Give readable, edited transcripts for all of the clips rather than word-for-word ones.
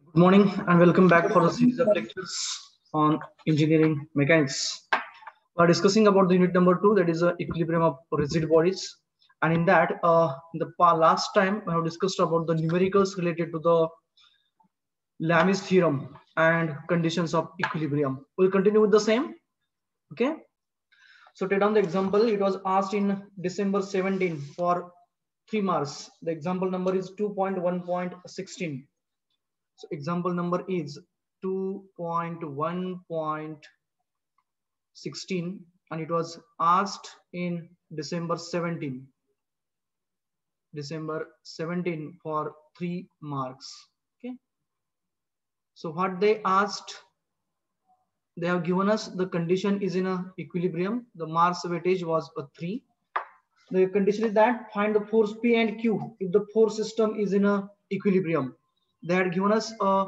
Good morning and welcome back for the series of lectures on engineering mechanics. We are discussing about the unit number 2, that is equilibrium of rigid bodies. And in that, last time we have discussed about the numericals related to the Lami's theorem and conditions of equilibrium. We'll continue with the same. Okay. So take down the example. It was asked in December 17 for 3 marks. The example number is 2.1.16. So example number is 2.1.16 and it was asked in December 17 for 3 marks. Okay. So what they asked, they have given us the condition is in a equilibrium. The Mars weightage was a 3. The condition is that find the force P and Q if the force system is in a equilibrium. They had given us a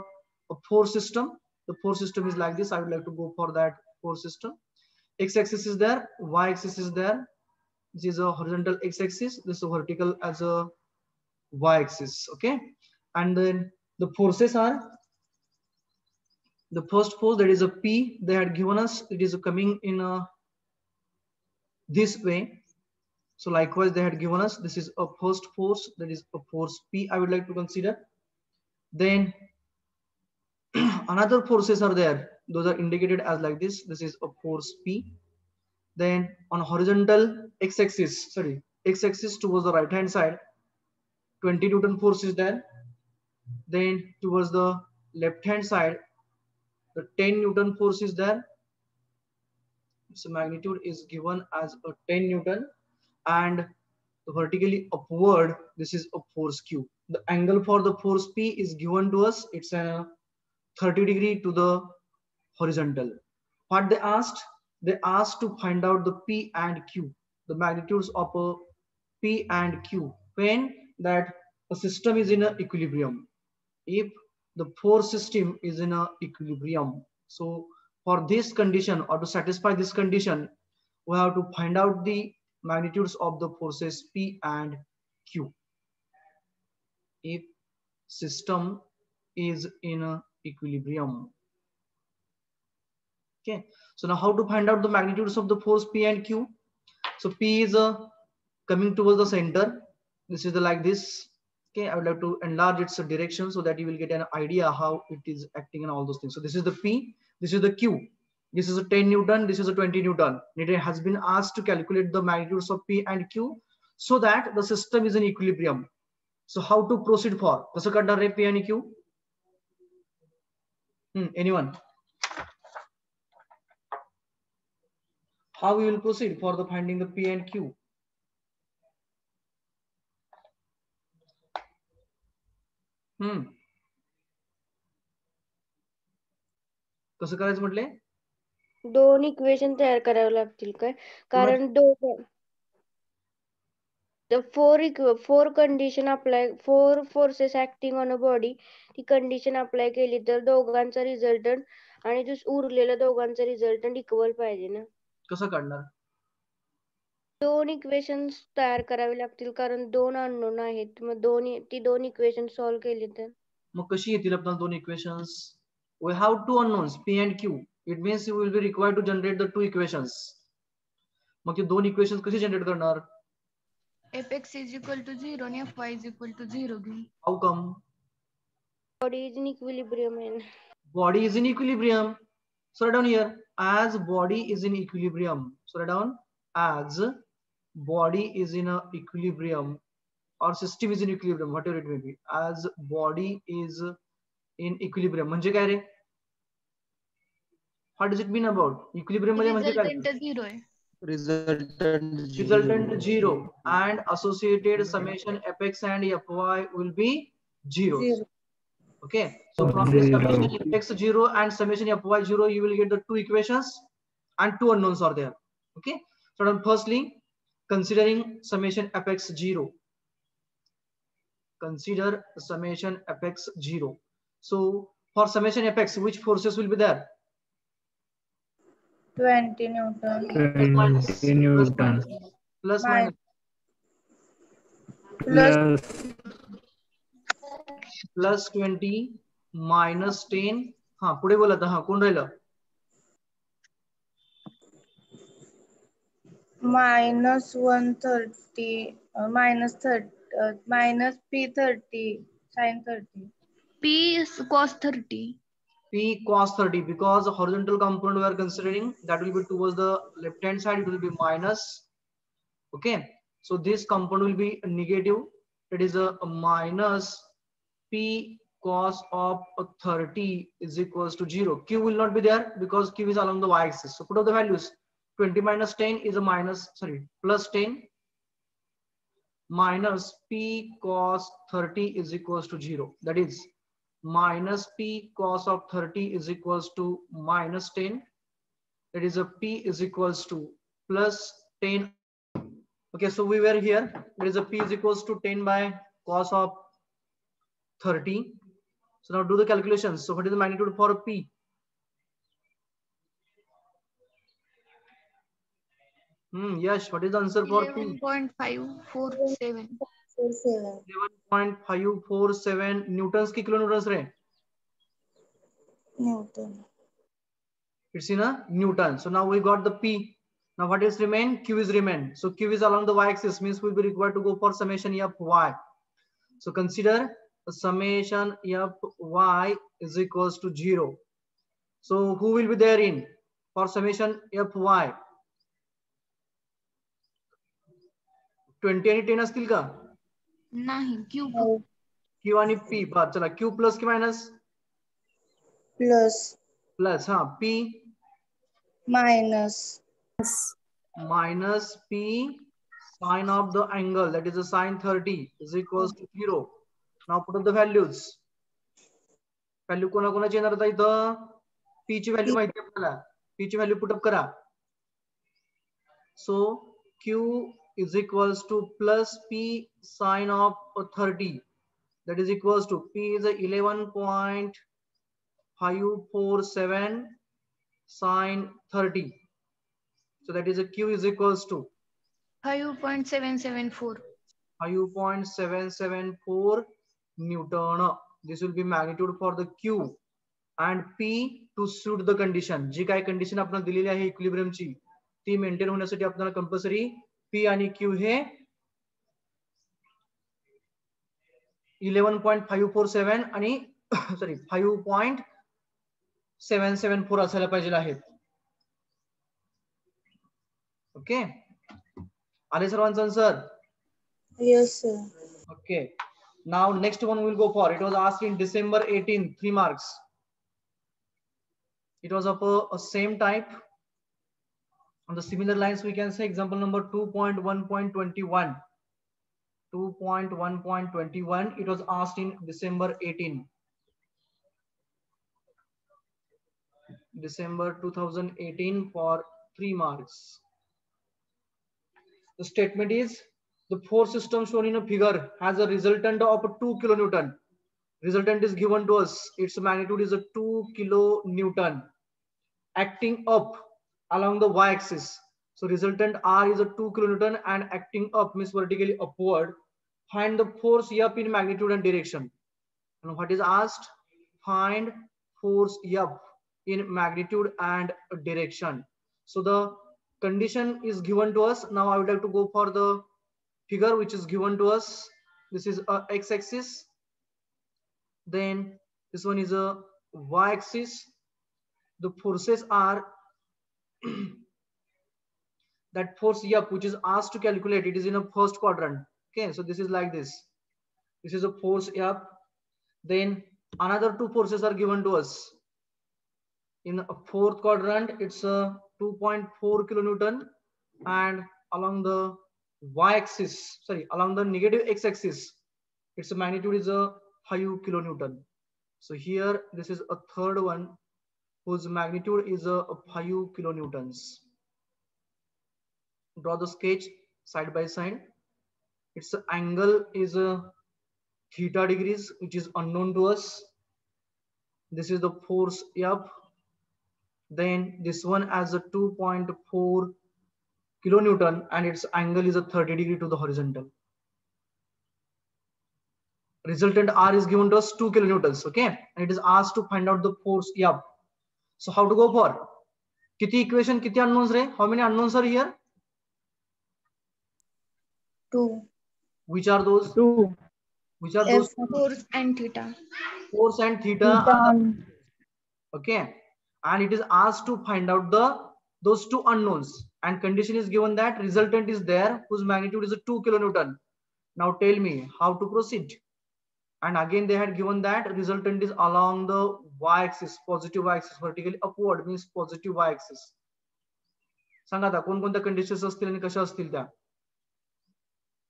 force system. The force system is like this. I would like to go for that force system. X-axis is there, y-axis is there. This is a horizontal x-axis. This is a vertical as a y-axis. Okay, and then the forces are the first force, that is a P. They had given us it is coming in this way. So likewise, they had given us this is a first force, that is a force P. I would like to consider. Then another forces are there. Those are indicated as like this. This is a force P. Then on horizontal x-axis towards the right hand side, 20 Newton force is there. Then towards the left hand side, the 10 Newton force is there. So magnitude is given as a 10 Newton, and vertically upward, this is a force Q. The angle for the force P is given to us. It's a 30 degree to the horizontal. What they asked to find out the P and Q, the magnitudes of a P and Q when that a system is in an equilibrium. If the force system is in an equilibrium, so for this condition or to satisfy this condition, we have to find out the magnitudes of the forces P and Q. If system is in a equilibrium. Okay, so now how to find out the magnitudes of the force P and Q? So P is coming towards the center. This is like this. Okay, I would like to enlarge its direction so that you will get an idea how it is acting and all those things. So this is the P, this is the Q. This is a 10 Newton, this is a 20 Newton. It has been asked to calculate the magnitudes of P and Q so that the system is in equilibrium. So how to proceed for? Kaso karnar hai P and Q? Anyone? How we will proceed for the finding the P and Q? कसं करायचं म्हटले? दोन equation तयार करावे लागतील काय? कारण the four condition apply, four forces acting on a body, ती condition apply केली तर दोघांचा resultant आणि उरलेल्या दोघांचा resultant equal पाहिजे ना. कसं काढणार? दोन इक्वेशन्स तयार करावे लागतील कारण दोन अननोन आहेत. मग ती दोन इक्वेशन सॉल्व्ह केली तर मग कशी येतील आपल्याला दोन equations? We have two unknowns P and Q. It means you will be required to generate the two equations. मग ते दोन इक्वेशन्स कशी जनरेट करणार? Fx is equal to 0 and Fy is equal to 0 घेऊन. How come? Body is in equilibrium. Body is in equilibrium. So write down here as body is in equilibrium. So write down as body is in a equilibrium or system is in equilibrium, whatever it may be. As body is in equilibrium. म्हणजे काय रे? What does it mean about equilibrium? म्हणजे काय? Resultant 0 आहे. Resultant 0 and associated summation fx and fy will be 0. Okay, so from this summation fx 0 and summation fy 0, you will get the two equations and two unknowns are there. Okay, so firstly, considering summation fx 0, consider summation fx 0. So for summation fx, which forces will be there? 20 Newton. 20 Newton. Plus minus. Plus 20 -10. हा पुढे बोला आता. हा कोण राहिलं? -130 minus P30 sin 30. P is cos 30. P cos 30, because the horizontal component we are considering, that will be towards the left hand side, it will be minus. Okay, so this component will be negative, that is a minus P cos of 30 is equals to 0. Q will not be there because Q is along the y-axis. So put up the values. 20 minus 10 is a plus 10, minus P cos 30 is equals to 0. That is minus P cos of 30 is equals to minus 10. That is a P is equals to plus 10. Okay, so we were here. There is a P is equals to 10 by cos of 30. So now do the calculations. So what is the magnitude for P? Yes, what is the answer for P? 11.547. 11.547 newtons ki kilonewtons re? Newton. It's in a Newton. So now we got the P. Now what is remain? Q is remain. So Q is along the y-axis, means we'll be required to go for summation Fy. So consider the summation Fy is equals to 0. So who will be there in for summation Fy? 20 आणि 10 असतील का? नाही, Q Q आणि P. बरं चला, Q plus की minus? Plus. हा, P minus P sine of the angle, that is a sine 30 is equals to 0. Now put up the values. Value कोणाकोणाची येणार आता इथं? P ची व्हॅल्यू माहिती आहे आपल्याला. P ची व्हॅल्यू पुट अप करा. So Q is equals to plus P sine of 30, that is equals to P is a 11.547 sine 30. So that is a Q is equals to 5.774. 5.774 Newton. This will be magnitude for the Q and P to suit the condition. जी काय condition आपल्याला दिलेली आहे equilibrium ची, ती maintain होण्यासाठी आपल्याला compulsory P आणि Q हे 11.547 आणि 5.774 असायला पाहिजे आहेत. ओके, आले सर्वांचं answer? Yes, sir. Okay, now next one we'll go for. It was asked in December 18, 3 marks. It was of a same type. On the similar lines, we can say example number 2.1.21. 2.1.21. It was asked in December 18. December 2018 for 3 marks. The statement is, the force system shown in a figure has a resultant of 2 kilonewton. Resultant is given to us. Its magnitude is a 2 kilonewton acting up along the y-axis. So resultant R is a 2 kilonewton and acting up means vertically upward. Find the force F in magnitude and direction. And what is asked? Find force F in magnitude and direction. So the condition is given to us. Now I would like to go for the figure which is given to us. This is a x-axis. Then this one is a y-axis. The forces are that force F which is asked to calculate, it is in a first quadrant. Okay, so this is like this. This is a force F. Then another two forces are given to us. In a fourth quadrant, it's a 2.4 kilonewton, and along the y-axis, along the negative x-axis, its magnitude is a 5 kilonewton. So here, this is a third one whose magnitude is a 5 kilonewtons. Draw the sketch side by side. Its angle is a theta degrees, which is unknown to us. This is the force F. Then this one has a 2.4 kilonewton and its angle is a 30 degree to the horizontal. Resultant R is given to us 2 kilonewtons. Okay, and it is asked to find out the force F. So how to go for? Kiti equation, kiti unknowns re? How many unknowns are here? 2. Which are those? 2. Which are F those? Force and theta. Force and theta. Okay, and it is asked to find out those two unknowns, and condition is given that resultant is there whose magnitude is a 2 kilonewton. Now tell me how to proceed. And again they had given that resultant is along the y-axis, positive y-axis, vertically upward means positive y-axis. सांगा आता कोणकोणत्या conditions असतील आणि कशा असतील त्या.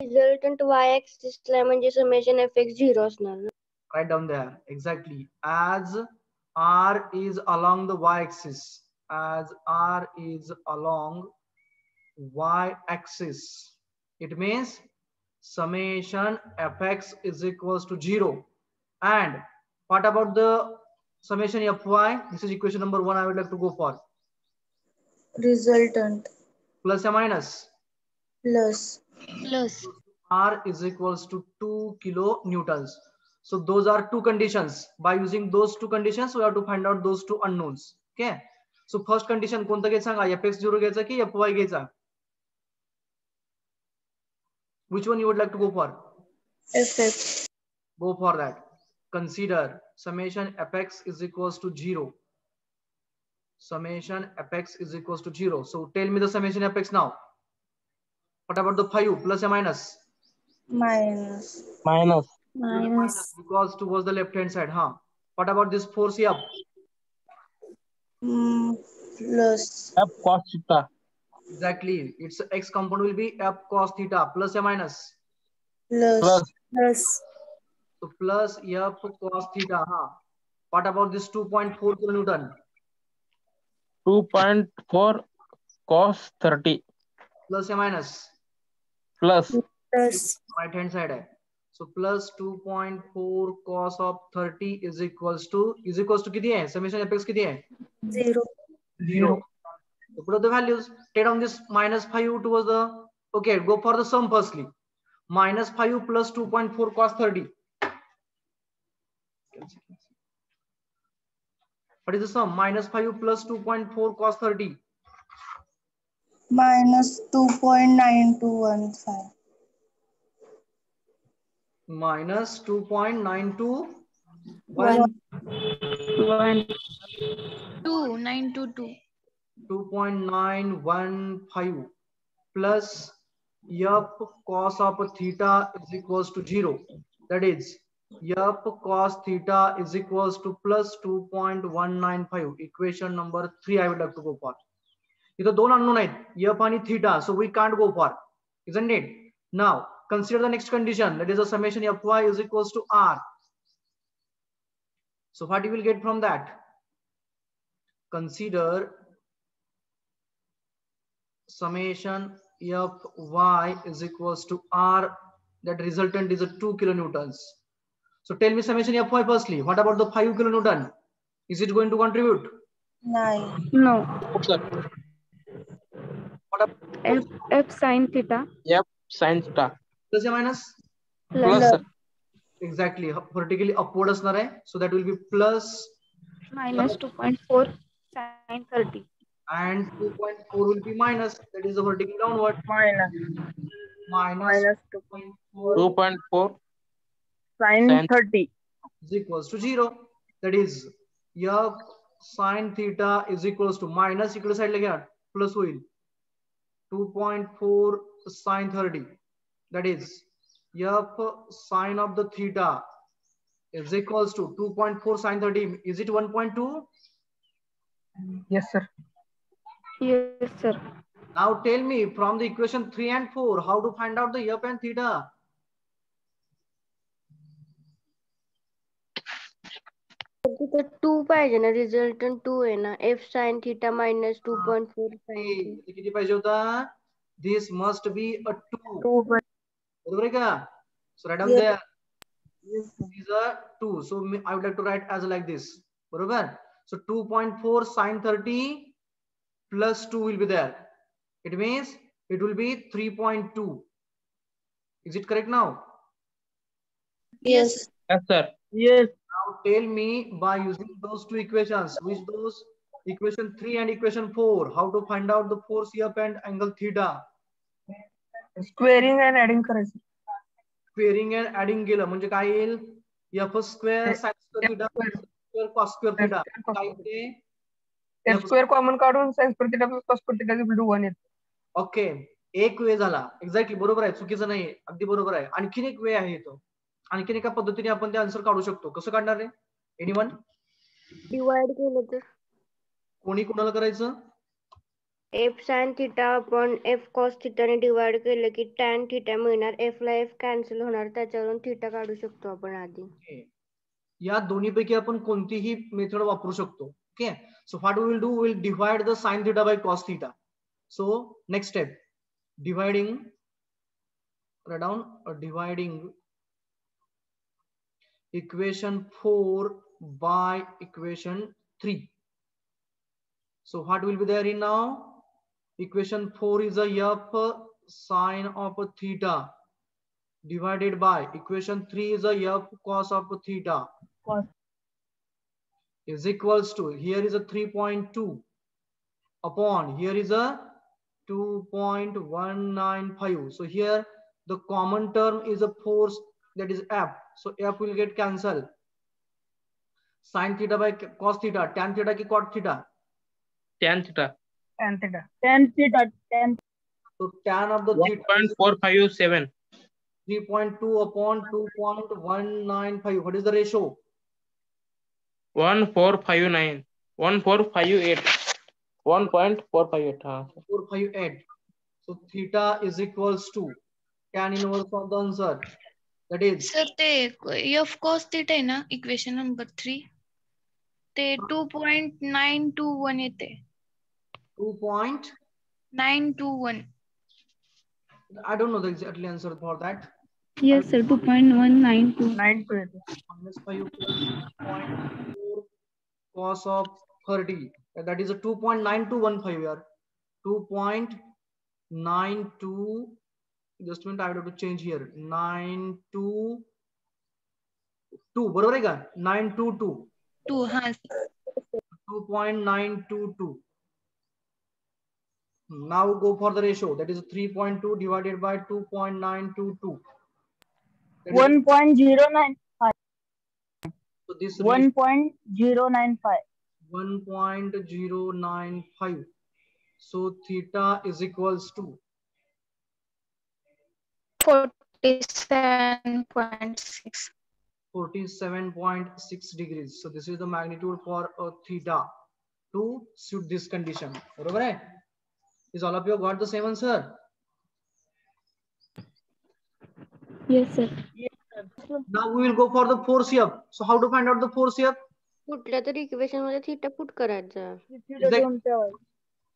Resultant वाय axis ला म्हणजे summation fx 0 असणार ना. Write down there exactly. As r is along the y-axis, as r is along y-axis, it means summation fx is equals to 0. And what about the summation fy? This is equation number 1 I would like to go for. Resultant Plus or minus? plus R is equals to 2 kilonewtons. So those are two conditions. By using those two conditions, we have to find out those two unknowns. Okay. So first condition कोणता घ्यायचा सांगा? fx 0 घ्यायचा की fy घ्यायचा? Which one you would like to go for? fx. Go for that. Consider summation fx is equals to 0. Summation fx is equals to 0. So tell me the summation fx now. What about the 5? Plus or minus? Minus Because towards the left hand side. Huh? What about this force F? Plus F cos theta. Exactly. Its x component will be F cos theta. Plus or minus? plus So plus F cos theta. Huh? What about this 2.4 kilonewton? 2.4 cos 30. Plus or minus? Plus Right hand side hai. So plus 2.4 cos of 30 is equals to किती है? Summation fx किती है? 0. So put up the values. Take down this minus 5 towards the. Okay, go for the sum firstly. Minus 5 plus 2.4 cos 30. What is the sum? Minus 5 plus 2.4 cos 30. minus 2.9215. Minus 2.921. 2922. 2.915 plus F cos of theta is equals to 0. That is F cos theta is equals to plus 2.195. Equation number 3 I would like to go for. इथं दोन unknown आहेत, F आणि theta, so we can't go for, isn't it? Now consider the next condition, that is the summation Fy is equals to R. So what you will get from that? Consider summation Fy is equals to R, that resultant is a 2 kilonewtons. So tell me summation Fy firstly. What about the 5 kilonewton? Is it going to contribute? No. Sir. What about F sin theta. F sin theta. plus or minus? Plus sir. Exactly. Vertically upward असणार आहे. So that will be plus Minus 2.4 sin 30. and 2.4 will be minus. That is the vertical downward. Minus 2.4 sin 30 is equals to 0. That is F sin theta is equals to minus equal side लगे plus होईल 2.4 sin 30. That is F sin of the theta is equals to 2.4 sin 30. Is it 1.2? Yes sir. Yes sir. Now tell me from the equation 3 and 4 how to find out the F and theta. तिथे 2 पाहिजे ना, resultant 2 आहे ना, f sin theta minus 2.4 sin theta. किती पाहिजे होता? This must be a 2. बरोबर आहे का? So write down there. This is a 2. So I would like to write as like this. बरोबर? So 2.4 sin 30 plus 2 will be there. It means it will be 3.2. Is it correct now? Yes. Yes, sir. Yes. Now tell me by using those two equations, which those equation 3 and equation 4, how to find out the force F and angle theta. Squaring and adding करायचं. Squaring and adding केलं म्हणजे काय येईल f square sin square theta square cos square theta काय येते f square common काढून sin square theta plus cos square theta equal to 1 येते. Okay एक वे झाला एक्झॅक्टली बरोबर आहे चुकीचं नाही अगदी बरोबर आहे आणखीन एक वे आहे तो आणखीन एका पद्धतीने आपण ते आन्सर काढू शकतो कसं काढणार रे एनीवन डिवाइड केलं तर कोणी कोणाला करायचं F sine theta upon F cos थिटाने डिवाइड केलं की टॅन थिटा मिळणार एफ ला एफ कॅन्सल होणार त्याच्यावरून थिटा काढू शकतो आपण आधी या दोन्हीपैकी आपण कोणतीही मेथड वापरू शकतो okay so what we will do will divide the sine theta by cos theta so next step dividing write down dividing equation 4 by equation 3 so what will be there in now equation 4 is a f sine of a theta divided by equation 3 is a f cos of a theta is equals to here is a 3.2 upon here is a 2.195 so here the common term is a force that is F. So F will get cancelled. Sin theta by cos theta, tan theta ki cot theta? Tan theta. Tan theta. Tan theta. Tan. So tan of the 1.457. 3.2 upon 2.195. What is the ratio? 1459. 1458. 1.458. 458. So theta is equals to tan inverse of the answer that is sir ते f cos theta आहे ना equation number 3 ते 2.921 येते 2.921 I don't know the exactly answer for that Yes sir 2.192 minus 5 plus 2.4 cos of 30 that is a 2.9215 here 2.92 just a minute I have to change here 922 बरोबर आहे का 922 2 हा 2.922 now go for the ratio that is 3.2 divided by 2.922 1.095 so this 1.095 1.095 so theta is equals to 47.6 47.6 degrees so this is the magnitude for a theta to suit this condition बरोबर आहे is all of you got the same answer Yes sir now we will go for the force F so how to find out the force F कुठल्या तरी equation मध्ये theta put करायचा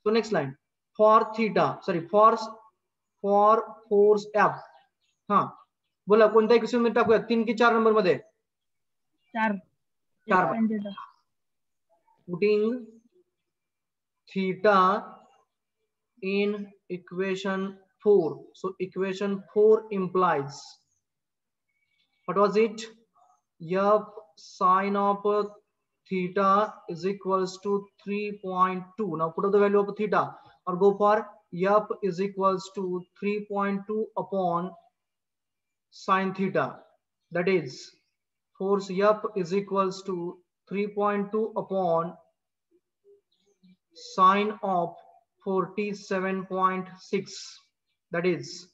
so next line for theta sorry for force F हा बोला कोणत्या equation मध्ये टाकूया 3 की 4 नंबर मध्ये 4 putting theta in equation 4 so equation 4 implies what was it f sine of theta is equals to 3.2 now put up the value of theta or go for f is equals to 3.2 upon sine theta that is force F is equals to 3.2 upon sine of 47.6 that is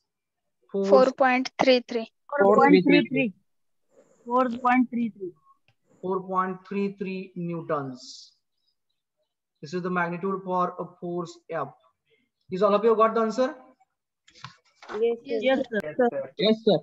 4.33 4.33 newtons this is the magnitude for a force F is all of you got the answer yes Yes sir